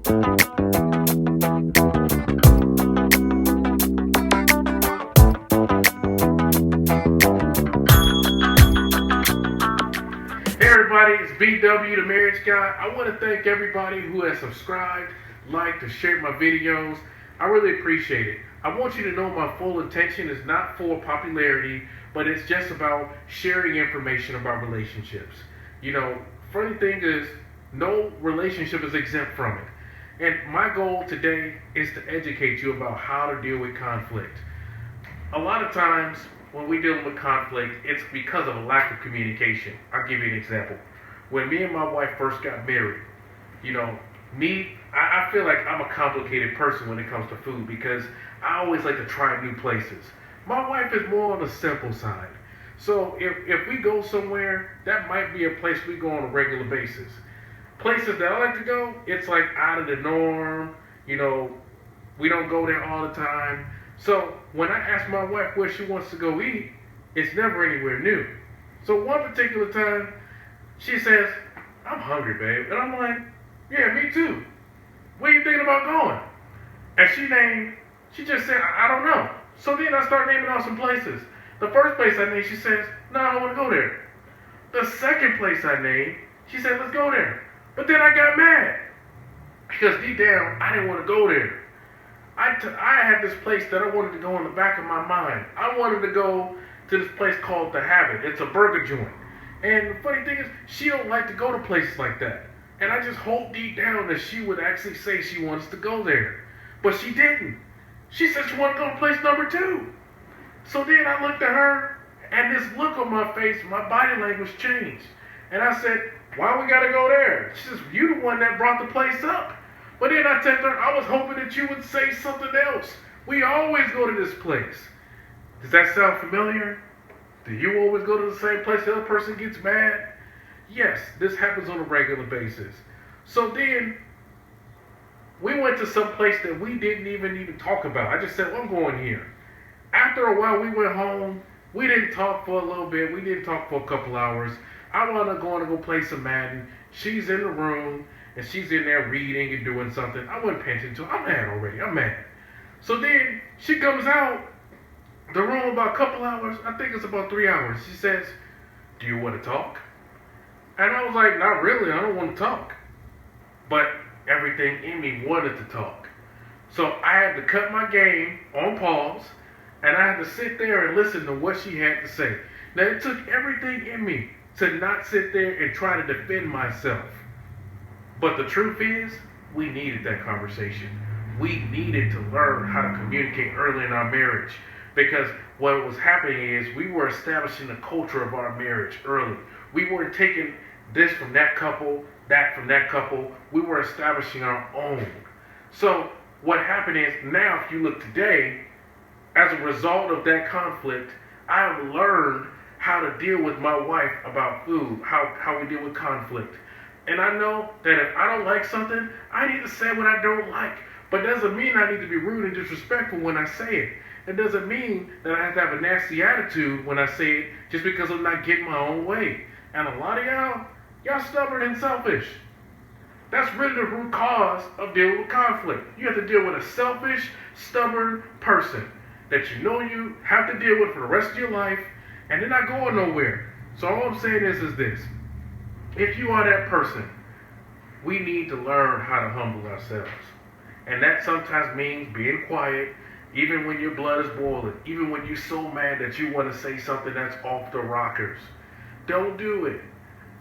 Hey everybody, it's BW, the Marriage Guy. I want to thank everybody who has subscribed, liked, and shared my videos. I really appreciate it. I want you to know my full intention is not for popularity, but it's just about sharing information about relationships. You know, funny thing is, no relationship is exempt from it. And my goal today is to educate you about how to deal with conflict. A lot of times when we deal with conflict, it's because of a lack of communication. I'll give you an example. When me and my wife first got married, you know, I feel like I'm a complicated person when it comes to food because I always like to try new places. My wife is more on the simple side. So if we go somewhere, that might be a place we go on a regular basis. Places that I like to go, it's like out of the norm. You know, we don't go there all the time. So when I ask my wife where she wants to go eat, it's never anywhere new. So one particular time, she says, "I'm hungry, babe." And I'm like, "Yeah, me too. Where you thinking about going?" And she just said, "I don't know." So then I start naming out some places. The first place I named, she says, "No, I don't want to go there." The second place I named, she said, "Let's go there." But then I got mad because deep down, I didn't want to go there. I had this place that I wanted to go in the back of my mind. I wanted to go to this place called The Habit. It's a burger joint. And the funny thing is, she don't like to go to places like that. And I just hope deep down that she would actually say she wants to go there. But she didn't. She said she wanted to go to place number 2. So then I looked at her, and this look on my face, my body language changed. And I said, "Why we gotta go there?" She says, "You the one that brought the place up." But then I said to her, "I was hoping that you would say something else. We always go to this place." Does that sound familiar? Do you always go to the same place the other person gets mad? Yes, this happens on a regular basis. So then we went to some place that we didn't even talk about. I just said, "Well, I'm going here." After a while, we went home. We didn't talk for a little bit. We didn't talk for a couple hours. I want to go play some Madden. She's in the room, and she's in there reading and doing something. I wasn't paying attention to her. I'm mad already. I'm mad. So then she comes out the room about a couple hours. I think it's about 3 hours. She says, "Do you want to talk?" And I was like, "Not really. I don't want to talk." But everything in me wanted to talk. So I had to cut my game on pause, and I had to sit there and listen to what she had to say. Now, it took everything in me to not sit there and try to defend myself. But the truth is, we needed that conversation. We needed to learn how to communicate early in our marriage. Because what was happening is we were establishing the culture of our marriage early. We weren't taking this from that couple, that from that couple. We were establishing our own. So what happened is now if you look today, as a result of that conflict, I have learned how to deal with my wife about food, how we deal with conflict. And I know that if I don't like something, I need to say what I don't like. But doesn't mean I need to be rude and disrespectful when I say it. It doesn't mean that I have to have a nasty attitude when I say it just because I'm not getting my own way. And a lot of y'all stubborn and selfish. That's really the root cause of dealing with conflict. You have to deal with a selfish, stubborn person that you know you have to deal with for the rest of your life, and they're not going nowhere. So all I'm saying is this. If you are that person, we need to learn how to humble ourselves. And that sometimes means being quiet, even when your blood is boiling, even when you're so mad that you want to say something that's off the rockers. Don't do it.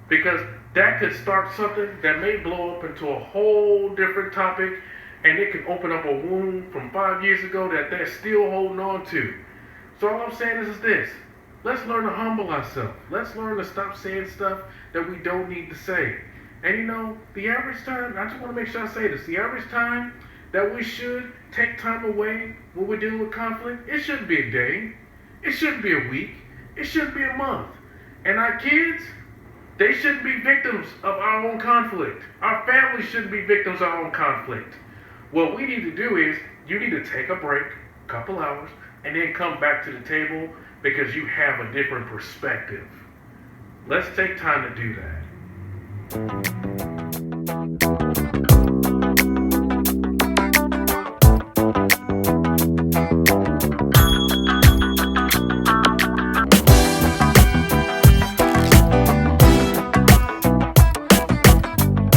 Because that could start something that may blow up into a whole different topic, and it can open up a wound from 5 years ago that they're still holding on to. So all I'm saying is this. Let's learn to humble ourselves. Let's learn to stop saying stuff that we don't need to say. And you know, the average time, I just want to make sure I say this, the average time that we should take time away when we're dealing with conflict, it shouldn't be a day. It shouldn't be a week. It shouldn't be a month. And our kids, they shouldn't be victims of our own conflict. Our families shouldn't be victims of our own conflict. What we need to do is, you need to take a break, a couple hours, and then come back to the table because you have a different perspective. Let's take time to do that.